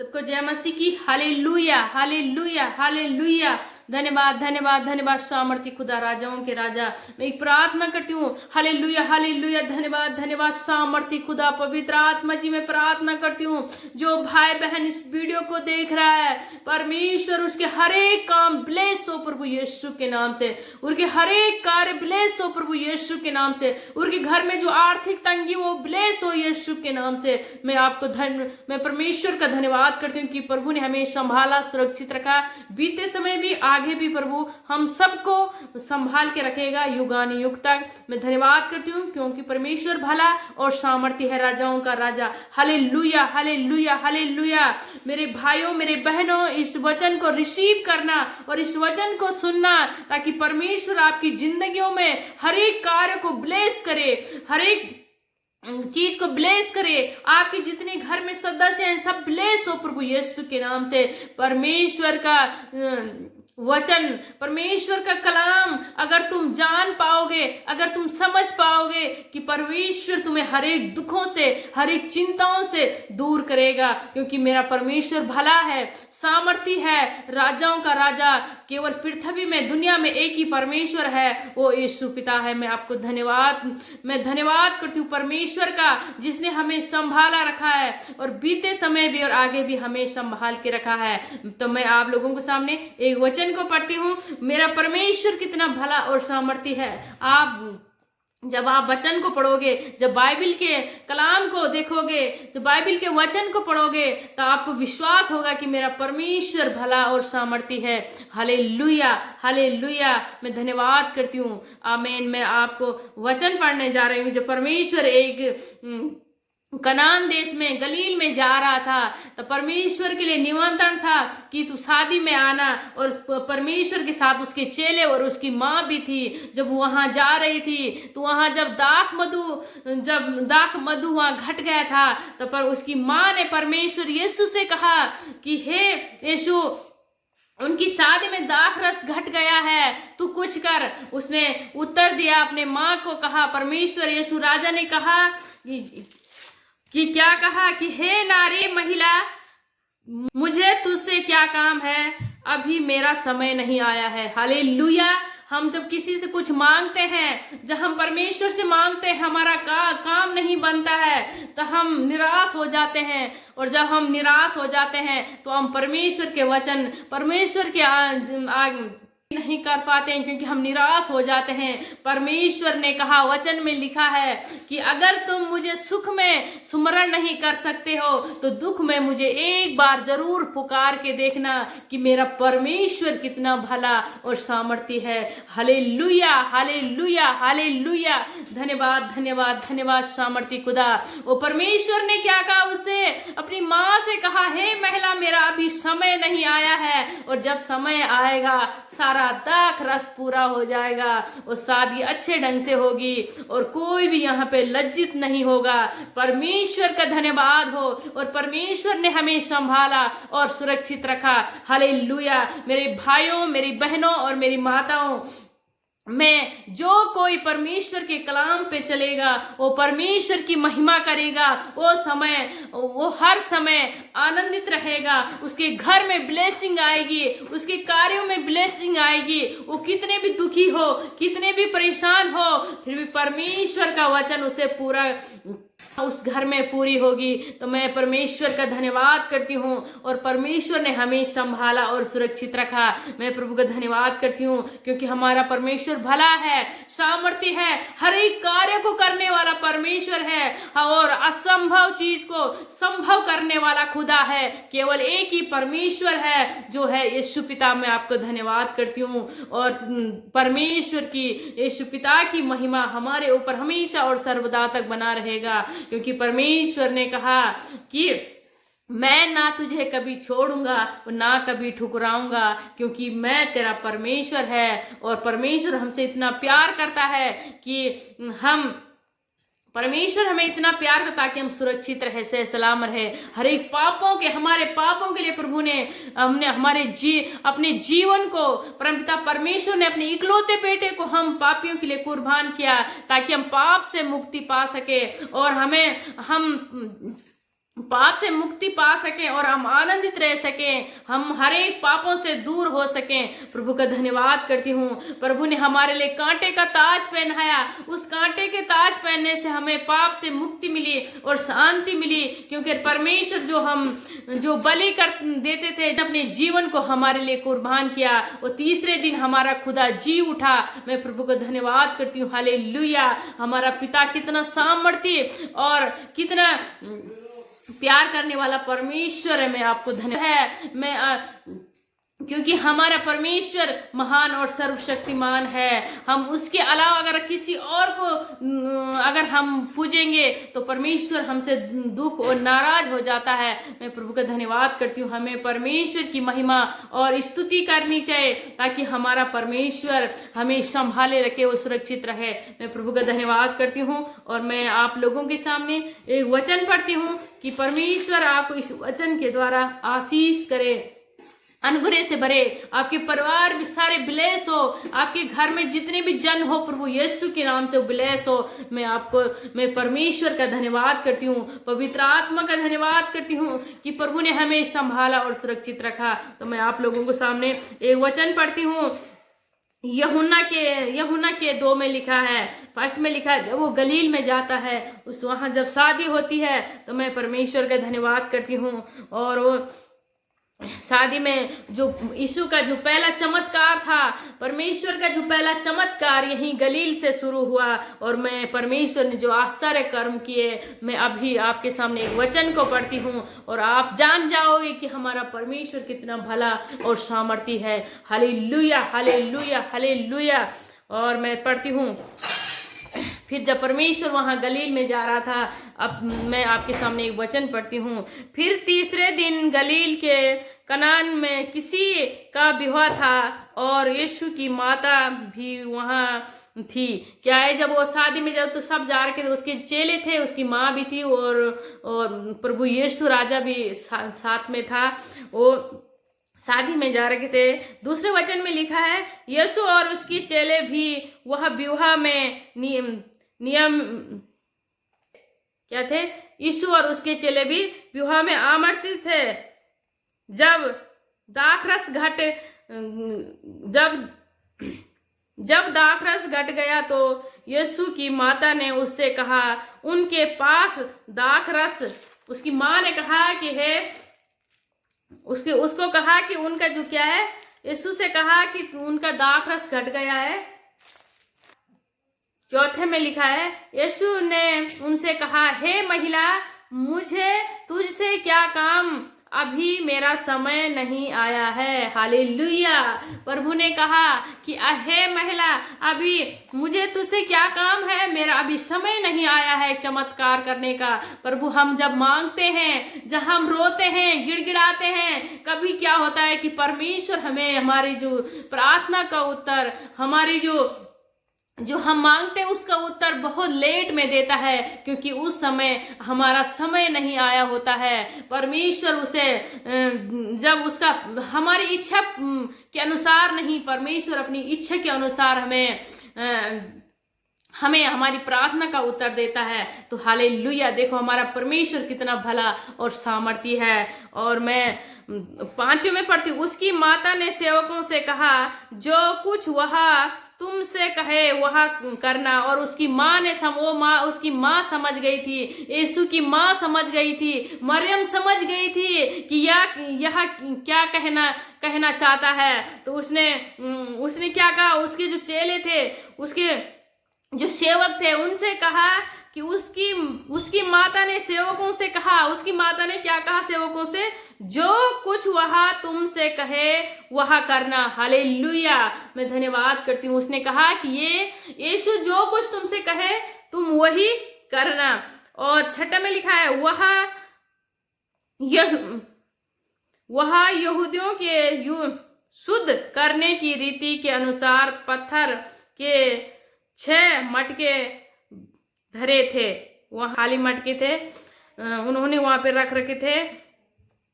सबको जय मसीह की। Hallelujah hallelujah hallelujah. धन्यवाद धन्यवाद धन्यवाद सामर्थी खुदा, राजाओं के राजा। मैं एक प्रार्थना करती हूँ। Hallelujah hallelujah. धन्यवाद धन्यवाद सामर्थी खुदा, पवित्र आत्मा जी मैं प्रार्थना करती हूँ जो भाई बहन इस वीडियो को देख रहा है, परमेश्वर उसके हर एक काम ब्लेस हो प्रभु यीशु के नाम से। उनके हर एक कार्य ब्लेस हो प्रभु यीशु के नाम से। उनके घर में जो आर्थिक तंगी वो ब्लेस हो यीशु के नाम से। मैं परमेश्वर का धन्यवाद करती हूँ कि प्रभु ने हमें संभाला, सुरक्षित रखा। बीते समय भी आगे भी प्रभु हम सबको संभाल के रखेगा युगानुयुग तक। मैं धन्यवाद करती हूँ क्योंकि परमेश्वर भला और सामर्थ्य है, राजाओं का राजा। Hallelujah hallelujah hallelujah. मेरे भाइयों मेरे बहनों, इस वचन को रिसीव करना और इस वचन को सुनना ताकि परमेश्वर आपकी जिंदगियों में हर एक कार्य को ब्लेस करे, हर एक चीज को ब्लेस करे। आपके जितने घर में सदस्य हैं सब ब्लेस हो प्रभु यीशु के नाम से। परमेश्वर का वचन, परमेश्वर का कलाम अगर तुम जान पाओगे, अगर तुम समझ पाओगे कि परमेश्वर तुम्हें हर एक दुखों से, हर एक चिंताओं से दूर करेगा, क्योंकि मेरा परमेश्वर भला है, सामर्थी है, राजाओं का राजा। केवल पृथ्वी में, दुनिया में एक ही परमेश्वर है, वो यीशु पिता है। मैं धन्यवाद करती हूँ परमेश्वर का जिसने हमें संभाला रखा है और बीते समय भी और आगे भी हमें संभाल के रखा है। तो मैं आप लोगों के सामने एक वचन को पढ़ती हूँ। मेरा परमेश्वर कितना भला और सामर्थी है। जब आप वचन को पढ़ोगे, जब बाइबल के कलाम को देखोगे, जब बाइबल के वचन को पढ़ोगे तो आपको विश्वास होगा कि मेरा परमेश्वर भला और सामर्थी है। Hallelujah hallelujah. मैं धन्यवाद करती हूँ। आमीन। मैं आपको वचन पढ़ने जा रही हूँ। जब परमेश्वर एक कनान देश में, गलील में जा रहा था तो परमेश्वर के लिए निमंत्रण था कि तू शादी में आना। और परमेश्वर के साथ उसके चेले और उसकी माँ भी थी। जब वहां जा रही थी तो वहां जब दाख मधु वहां घट गया था तो पर उसकी माँ ने परमेश्वर यीशु से कहा कि हे यीशु, उनकी शादी में दाख रस घट गया है, तू कुछ कर। उसने उत्तर दिया, अपने माँ को कहा। परमेश्वर यीशु राजा ने कहा कि क्या कहा कि हे नारी महिला, मुझे तुझसे क्या काम है, अभी मेरा समय नहीं आया है। हालेलुया। हम जब किसी से कुछ मांगते हैं, जब हम परमेश्वर से मांगते हैं, हमारा काम नहीं बनता है तो हम निराश हो जाते हैं। और जब हम निराश हो जाते हैं तो हम परमेश्वर के वचन, परमेश्वर के नहीं कर पाते हैं क्योंकि हम निराश हो जाते हैं। परमेश्वर ने कहा, वचन में लिखा है कि अगर तुम मुझे सुख में सुमरण नहीं कर सकते हो तो दुख में मुझे एक बार जरूर पुकार के देखना कि मेरा परमेश्वर कितना भला और सामर्थी है। Hallelujah hallelujah hallelujah. धन्यवाद धन्यवाद धन्यवाद सामर्थी खुदा। वो परमेश्वर ने क्या कहा, उससे अपनी माँ से कहा, हे महिला, मेरा अभी समय नहीं आया है, और जब समय आएगा सारा दाख रस पूरा हो जाएगा और शादी अच्छे ढंग से होगी और कोई भी यहाँ पे लज्जित नहीं होगा। परमेश्वर का धन्यवाद हो। और परमेश्वर ने हमें संभाला और सुरक्षित रखा। हालेलुया। मेरे भाइयों, मेरी बहनों और मेरी माताओं, मैं जो कोई परमेश्वर के कलाम पे चलेगा वो परमेश्वर की महिमा करेगा, वो हर समय आनंदित रहेगा। उसके घर में ब्लेसिंग आएगी, उसके कार्यों में ब्लेसिंग आएगी। वो कितने भी दुखी हो, कितने भी परेशान हो, फिर भी परमेश्वर का वचन उसे पूरा उस घर में पूरी होगी। तो मैं परमेश्वर का धन्यवाद करती हूँ। और परमेश्वर ने हमें संभाला और सुरक्षित रखा। मैं प्रभु का धन्यवाद करती हूँ क्योंकि हमारा परमेश्वर भला है, सामर्थ्य है, हर एक कार्य को करने वाला परमेश्वर है और असंभव चीज को संभव करने वाला खुदा है। केवल एक ही परमेश्वर है जो है यीशु पिता। मैं आपको धन्यवाद करती हूँ और परमेश्वर की, यीशु पिता की महिमा हमारे ऊपर हमेशा और सर्वदा तक बना रहेगा, क्योंकि परमेश्वर ने कहा कि मैं ना तुझे कभी छोड़ूंगा और ना कभी ठुकराऊंगा, क्योंकि मैं तेरा परमेश्वर है। और परमेश्वर हमसे इतना प्यार करता है कि परमेश्वर हमें इतना प्यार करता कि हम सुरक्षित रहे, सही सलामत रहे। हर एक हमारे पापों के लिए प्रभु ने अपने जीवन को, परमपिता परमेश्वर ने अपने इकलौते बेटे को हम पापियों के लिए कुर्बान किया ताकि हम पाप से मुक्ति पा सके और हम पाप से मुक्ति पा सकें और हम आनंदित रह सकें, हम हर एक पापों से दूर हो सकें। प्रभु का धन्यवाद करती हूँ। प्रभु ने हमारे लिए कांटे का ताज पहनाया, उस कांटे के ताज पहनने से हमें पाप से मुक्ति मिली और शांति मिली, क्योंकि परमेश्वर जो बलि कर देते थे, अपने जीवन को हमारे लिए कुर्बान किया, वो तीसरे दिन हमारा खुदा जी उठा। मैं प्रभु का धन्यवाद करती हूँ। हालेलुया। हमारा पिता कितना सामर्थ्य और कितना प्यार करने वाला परमेश्वर है। मैं आपको धन्यवाद है। क्योंकि हमारा परमेश्वर महान और सर्वशक्तिमान है। हम उसके अलावा अगर किसी और को अगर हम पूजेंगे तो परमेश्वर हमसे दुख और नाराज हो जाता है। मैं प्रभु का धन्यवाद करती हूँ। हमें परमेश्वर की महिमा और स्तुति करनी चाहिए, ताकि हमारा परमेश्वर हमें संभाले रखे और सुरक्षित रहे। मैं प्रभु का धन्यवाद करती हूँ और मैं आप लोगों के सामने एक वचन पढ़ती हूँ कि परमेश्वर आपको इस वचन के द्वारा आशीष करे, अनुग्रह से भरे, आपके परिवार भी सारे ब्लेस हो, आपके घर में जितने भी जन हो प्रभु यीशु के नाम से ब्लेस हो। मैं परमेश्वर का धन्यवाद करती हूँ, पवित्र आत्मा का धन्यवाद करती हूँ कि प्रभु ने हमें संभाला और सुरक्षित रखा। तो मैं आप लोगों के सामने एक वचन पढ़ती हूँ। यूहन्ना के 2 में लिखा है, फर्स्ट में लिखा है, जब वो गलील में जाता है, वहाँ जब शादी होती है, तो मैं परमेश्वर का धन्यवाद करती हूँ। और वो शादी में जो यीशु का जो पहला चमत्कार था, परमेश्वर का जो पहला चमत्कार यहीं गलील से शुरू हुआ। और मैं परमेश्वर ने जो आश्चर्य कर्म किए, मैं अभी आपके सामने एक वचन को पढ़ती हूँ और आप जान जाओगे कि हमारा परमेश्वर कितना भला और सामर्थी है। Hallelujah, hallelujah, hallelujah. और मैं पढ़ती हूँ, फिर जब परमेश्वर वहाँ गलील में जा रहा था, अब मैं आपके सामने एक वचन पढ़ती हूँ। फिर तीसरे दिन गलील के कनान में किसी का विवाह था और यीशु की माता भी वहाँ थी। क्या है, जब वो शादी में जब तो सब जा रहे थे, उसके चेले थे, उसकी माँ भी थी और प्रभु यीशु राजा भी साथ में था। वो शादी में जा रहे थे। दूसरे वचन में लिखा है, यीशु और उसकी चेले भी वह विवाह में नियम क्या थे, यीशु और उसके चेले भी विवाह में आमंत्रित थे। जब दाखरस घट गया तो यीशु की माता ने उससे कहा, उनके पास दाखरस, उसकी माँ ने कहा कि है उसको कहा कि उनका जो क्या है, यीशु से कहा कि उनका दाखरस घट गया है। चौथे में लिखा है, यीशु ने उनसे कहा, हे महिला, मुझे तुझसे क्या काम, अभी मेरा समय नहीं आया है। हालेलुया। प्रभु ने कहा कि हे महिला, अभी मुझे तुझसे क्या काम है, मेरा अभी समय नहीं आया है चमत्कार करने का। प्रभु, हम जब मांगते हैं, जब हम रोते हैं, गिड़गिड़ाते हैं, कभी क्या होता है कि परमेश्वर हमें हमारी जो प्रार्थना का उत्तर, हमारी जो हम मांगते हैं उसका उत्तर बहुत लेट में देता है, क्योंकि उस समय हमारा समय नहीं आया होता है। परमेश्वर उसे जब उसका हमारी इच्छा के अनुसार नहीं, परमेश्वर अपनी इच्छा के अनुसार हमें हमारी प्रार्थना का उत्तर देता है। तो हालेलुया। देखो हमारा परमेश्वर कितना भला और सामर्थी है। और मैं 5वें में पढ़ती हूँ, उसकी माता ने सेवकों से कहा, जो कुछ वह तुमसे कहे वह करना। और उसकी माँ ने उसकी माँ समझ गई थी, यीशु की माँ समझ गई थी, मरियम समझ गई थी कि यह क्या कहना चाहता है। तो उसने क्या कहा, उसके जो चेले थे, उसके जो सेवक थे, उनसे कहा कि उसकी माता ने सेवकों से कहा, उसकी माता ने क्या कहा सेवकों से, जो कुछ वह तुमसे कहे वह करना। हालेलुया। मैं धन्यवाद करती हूँ। उसने कहा कि ये यीशु जो कुछ तुमसे कहे तुम वही करना। और 6 में लिखा है, वह यहूदियों के शुद्ध करने की रीति के अनुसार पत्थर के 6 मटके धरे थे। वह खाली मटके थे, उन्होंने वहां पे रख रखे थे।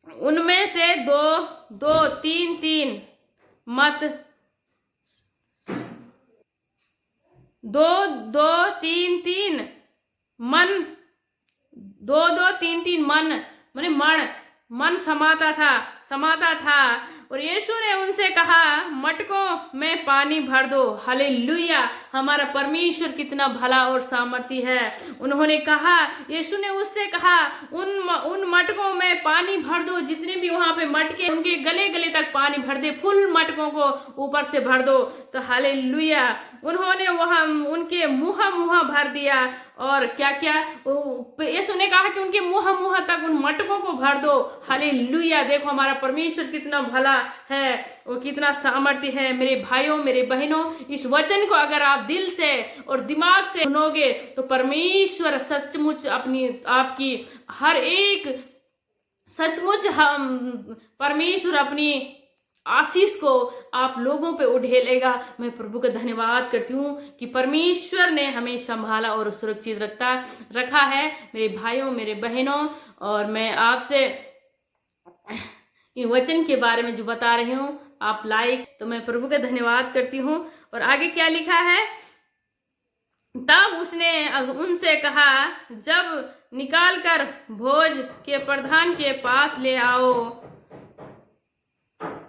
उनमें से दो तीन मत 2-3 मन दो दो तीन तीन मन माने मन समाता था। और यीशु ने उनसे कहा, मटकों में पानी भर दो। हालेलुया, हमारा परमेश्वर कितना भला और सामर्थी है। उन्होंने कहा, यीशु ने उससे कहा, उन मटकों में पानी भर दो, जितने भी वहां पे मटके उनके गले गले तक पानी भर दे, फुल मटकों को ऊपर से भर दो। तो हालेलुया, उन्होंने वहां उनके मुंह भर दिया। और क्या क्या यीशु ने कहा कि उनके मुंह तक उन मटकों को भर दो। हालेलुया, देखो हमारा परमेश्वर कितना भला है, वो कितना सामर्थ्य है। मेरे भाइयों, मेरे बहनों, इस वचन को अगर आप दिल से और दिमाग से सुनोगे तो परमेश्वर सचमुच आपकी हर एक सचमुच हम परमेश्वर अपनी आशीष को आप लोगों पे उड़ेलेगा। मैं प्रभु का धन्यवाद करती हूँ कि परमेश्वर ने हमें संभाला और सुरक्षित रखा है मेरे भाइयों, मेरे बहनों। और मैं आपसे इन वचन के बारे में जो बता रही हूँ, आप लाइक, तो मैं प्रभु का धन्यवाद करती हूँ। और आगे क्या लिखा है, तब उसने उनसे कहा, जब निकाल कर भोज के प्रधान के पास ले आओ,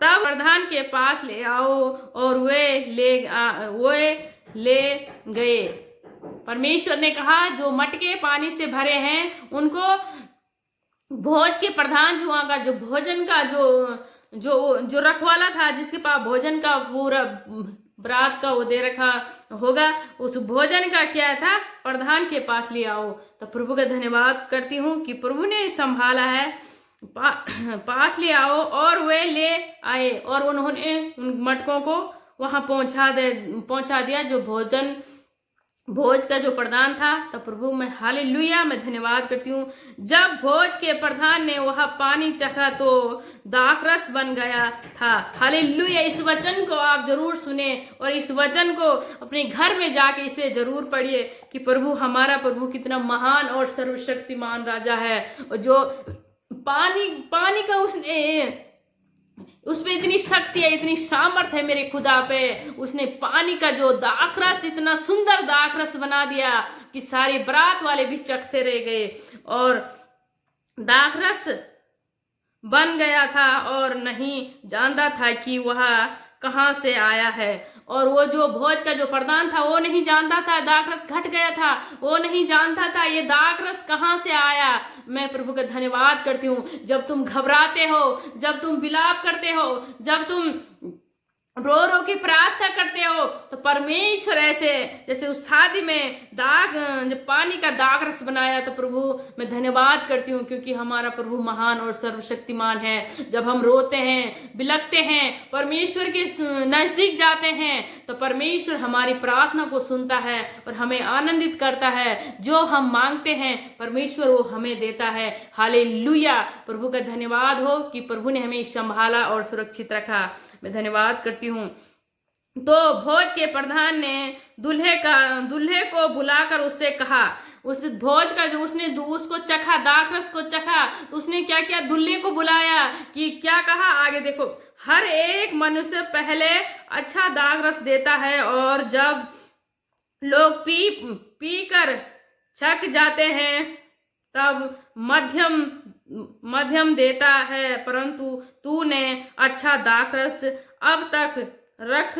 तब प्रधान के पास ले आओ। और वे ले गए। परमेश्वर ने कहा, जो मटके पानी से भरे हैं उनको भोज के प्रधान, जो वहाँ का जो भोजन का जो रखवाला था, जिसके पास भोजन का पूरा बरात का वो दे रखा होगा, उस भोजन का क्या था, प्रधान के पास ले आओ। तो प्रभु का धन्यवाद करती हूँ कि प्रभु ने संभाला है। पास ले आओ। और वे ले आए और उन्होंने उन मटकों को वहां पहुंचा दिया, जो भोज का जो प्रधान था। तो प्रभु मैं हालेलुया, मैं धन्यवाद करती हूँ। जब भोज के प्रधान ने वह पानी चखा तो दाखरस बन गया था। हालेलुया, इस वचन को आप जरूर सुने और इस वचन को अपने घर में जाके इसे जरूर पढ़िए कि प्रभु, हमारा प्रभु कितना महान और सर्वशक्तिमान राजा है। और जो पानी का उसमें इतनी शक्ति है, इतनी सामर्थ है मेरे खुदा पे। उसने पानी का जो दाखरस, इतना सुंदर दाखरस बना दिया कि सारे बरात वाले भी चखते रह गए। और दाखरस बन गया था और नहीं जानता था कि वह कहाँ से आया है। और वो जो भोज का जो प्रधान था वो नहीं जानता था, दाखरस घट गया था, वो नहीं जानता था ये दाखरस कहाँ से आया। मैं प्रभु का धन्यवाद करती हूँ। जब तुम घबराते हो, जब तुम विलाप करते हो, जब तुम रो रो के प्रार्थना करते हो, तो परमेश्वर ऐसे जैसे उस शादी में जब पानी का दाखरस बनाया, तो प्रभु मैं धन्यवाद करती हूँ, क्योंकि हमारा प्रभु महान और सर्वशक्तिमान है। जब हम रोते हैं, बिलखते हैं, परमेश्वर के नजदीक जाते हैं, तो परमेश्वर हमारी प्रार्थना को सुनता है और हमें आनंदित करता है। जो हम मांगते हैं परमेश्वर वो हमें देता है। हालेलुया, प्रभु का धन्यवाद हो कि प्रभु ने हमें संभाला और सुरक्षित रखा। मैं धन्यवाद करती हूँ। तो भोज के प्रधान ने दूल्हे को बुलाकर उससे कहा, उस भोज का जो उसने उसको चखा, दाखरस को चखा, तो उसने क्या किया, दूल्हे को बुलाया कि क्या कहा, आगे देखो, हर एक मनुष्य पहले अच्छा दाखरस देता है और जब लोग पी कर छक जाते हैं तब मध्यम देता है, परंतु तूने अच्छा दाखरस अब तक रख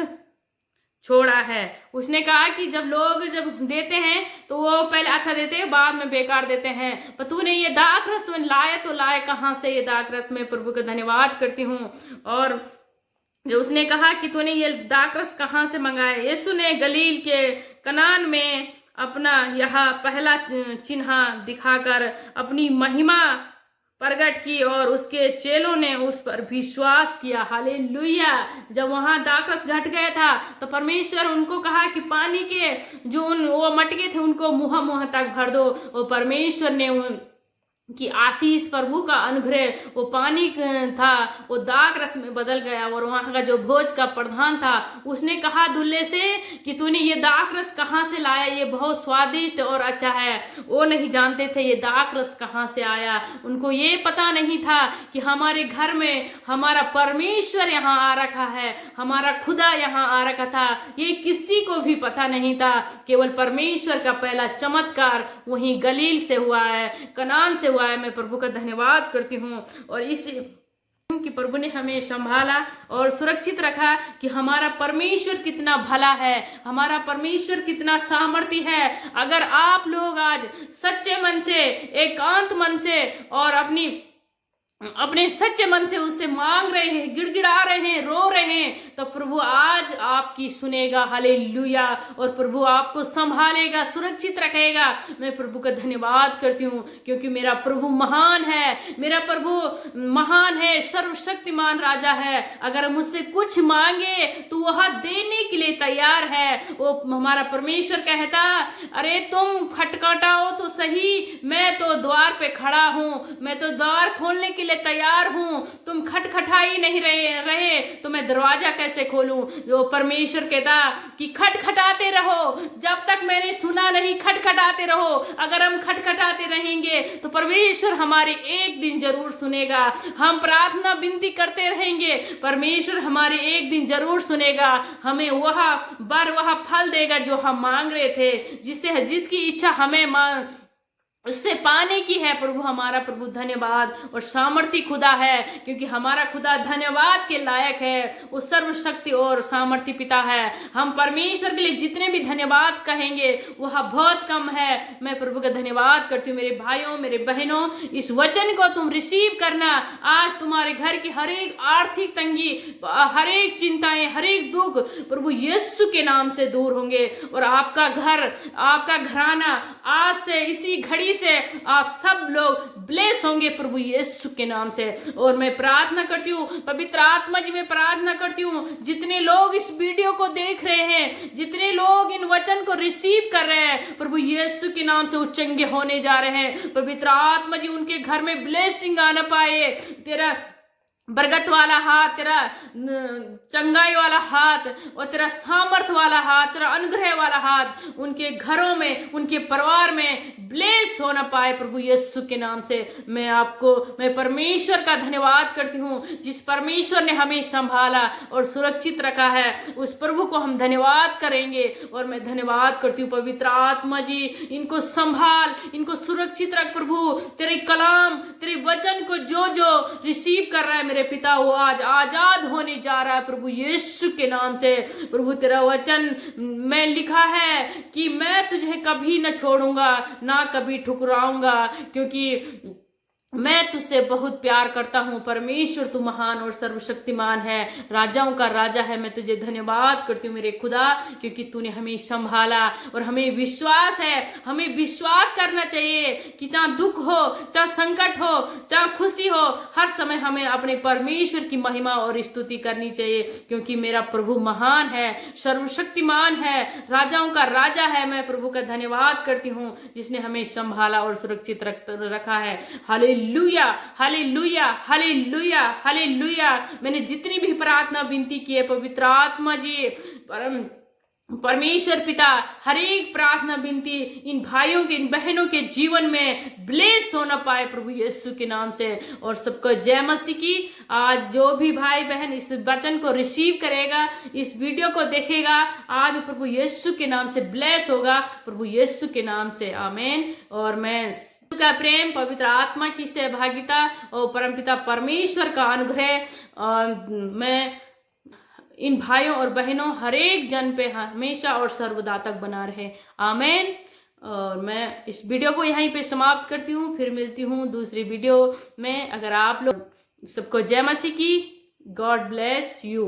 छोड़ा है। उसने कहा कि जब लोग देते हैं तो वो पहले अच्छा देते हैं, बाद में बेकार देते हैं, पर तूने ये दाखरस तूने लाए कहाँ से ये दाखरस। मैं प्रभु का धन्यवाद करती हूँ। और जो उसने कहा कि तूने ये दाखरस कहाँ से मंगाया। यीशु ने गलील के कनान में अपना यह पहला चिन्ह दिखाकर अपनी महिमा प्रकट की और उसके चेलों ने उस पर विश्वास किया। हालेलुया, जब वहां दाखरस घट गया था तो परमेश्वर उनको कहा कि पानी के जो वो मटके थे उनको मुंह तक भर दो, और परमेश्वर ने कि आशीष, प्रभु का अनुग्रह, वो पानी था वो दाख रस में बदल गया। और वहाँ का जो भोज का प्रधान था उसने कहा दूल्हे से कि तूने ये दाख रस कहाँ से लाया, ये बहुत स्वादिष्ट और अच्छा है। वो नहीं जानते थे ये दाख रस कहाँ से आया। उनको ये पता नहीं था कि हमारे घर में हमारा परमेश्वर यहाँ आ रखा है, हमारा खुदा यहाँ आ रखा था। ये किसी को भी पता नहीं था। केवल परमेश्वर का पहला चमत्कार वहीं गलील से हुआ है, कनान से हुआ है। मैं प्रभु का धन्यवाद करती हूँ और इस कि प्रभु ने हमें संभाला और सुरक्षित रखा कि हमारा परमेश्वर कितना भला है, हमारा परमेश्वर कितना सामर्थी है। अगर आप लोग आज सच्चे मन से, एकांत मन से और अपने सच्चे मन से उससे मांग रहे हैं, गिड़गिड़ा रहे हैं, रो रहे हैं, तो प्रभु आज आपकी सुनेगा। हालेलुया। और प्रभु आपको संभालेगा, सुरक्षित रखेगा। मैं प्रभु का धन्यवाद करती हूँ क्योंकि मेरा प्रभु महान है, मेरा प्रभु महान है, सर्वशक्तिमान राजा है। अगर मुझसे कुछ मांगे तो वह देने के लिए तैयार है। वो हमारा परमेश्वर कहता, अरे तुम खटखटाओ तो सही, मैं तो द्वार पे खड़ा हूँ, मैं तो द्वार खोलने के लिए तैयार हूं। तुम खटखटाई नहीं रहे तो मैं दरवाजा कैसे खोलूं। जो परमेश्वर कहता कि खटखटाते रहो, जब तक मैंने सुना नहीं खटखटाते रहो। अगर हम खटखटाते रहेंगे तो परमेश्वर हमारी एक दिन जरूर सुनेगा। हम प्रार्थना विनती करते रहेंगे, परमेश्वर हमारी एक दिन जरूर सुनेगा। हमें वह फल देगा जो हम मांग रहे थे, जिसकी इच्छा हमें उससे पाने की है। प्रभु हमारा प्रभु धन्यवाद और सामर्थी खुदा है, क्योंकि हमारा खुदा धन्यवाद के लायक है। वो सर्वशक्ति और सामर्थी पिता है। हम परमेश्वर के लिए जितने भी धन्यवाद कहेंगे वह बहुत कम है। मैं प्रभु का धन्यवाद करती हूँ। मेरे भाइयों, मेरे बहनों, इस वचन को तुम रिसीव करना। आज तुम्हारे घर की हर एक आर्थिक तंगी, हर एक चिंताएं, हर एक दुख प्रभु यीशु के नाम से दूर होंगे और आपका घर, आपका घराना आज से इसी घड़ी से आप सब लोग ब्लेस होंगे प्रभु यीशु के नाम से। और मैं प्रार्थना करती हूँ, पवित्र आत्मा जी मैं प्रार्थना करती हूँ, जितने लोग इस वीडियो को देख रहे हैं, जितने लोग इन वचन को रिसीव कर रहे हैं, प्रभु यीशु के नाम से वो चंगे होने जा रहे हैं। पवित्र आत्मा जी उनके घर में ब्लेसिंग आना पाए। तेरा बरकत वाला हाथ, तेरा चंगाई वाला हाथ और तेरा सामर्थ वाला हाथ, तेरा अनुग्रह वाला हाथ उनके घरों में, उनके परिवार में ब्लेस होना पाए प्रभु यीशु के नाम से। मैं परमेश्वर का धन्यवाद करती हूँ, जिस परमेश्वर ने हमें संभाला और सुरक्षित रखा है, उस प्रभु को हम धन्यवाद करेंगे। और मैं धन्यवाद करती हूँ पवित्र आत्मा जी, इनको संभाल, इनको सुरक्षित रख प्रभु। तेरे कलाम, तेरे वचन को जो जो रिसीव कर रहा है मेरे पिता, वो आज आजाद होने जा रहा है प्रभु यीशु के नाम से। प्रभु तेरा वचन में लिखा है कि मैं तुझे कभी न छोड़ूंगा, ना कभी ठुकराऊंगा, क्योंकि मैं तुझसे बहुत प्यार करता हूँ। परमेश्वर तू महान और सर्वशक्तिमान है, राजाओं का राजा है। मैं तुझे धन्यवाद करती हूँ मेरे खुदा, क्योंकि तूने हमें संभाला। और हमें विश्वास है, हमें विश्वास करना चाहिए कि चाहे दुख हो, चाहे संकट हो, चाहे खुशी हो, हर समय हमें अपने परमेश्वर की महिमा और स्तुति करनी चाहिए, क्योंकि मेरा प्रभु महान है, सर्वशक्तिमान है, राजाओं का राजा है। मैं प्रभु का धन्यवाद करती हूँ जिसने हमें संभाला और सुरक्षित रखा है। Hallelujah, hallelujah, hallelujah, hallelujah. मैंने जितनी भी प्रार्थना विनती की है पवित्र आत्मा जी, परमेश्वर पिता, हर एक प्रार्थना विनती इन भाइयों के, इन बहनों के जीवन में ब्लेस होना पाए प्रभु यीशु के नाम से। और सबको जय मसीह की। आज जो भी भाई बहन इस वचन को रिसीव करेगा, इस वीडियो को देखेगा, आज प्रभु यीशु के नाम से ब्लेस होगा प्रभु यीशु के नाम से। आमीन। और मैं का प्रेम, पवित्र आत्मा की सहभागिता और परमपिता परमेश्वर का अनुग्रह मैं इन भाइयों और बहनों हर एक जन पे हमेशा और सर्वदा तक बना रहे। आमीन। और मैं इस वीडियो को यहीं पे समाप्त करती हूँ, फिर मिलती हूँ दूसरी वीडियो में। अगर आप लोग, सबको जय मसीह की। God bless you.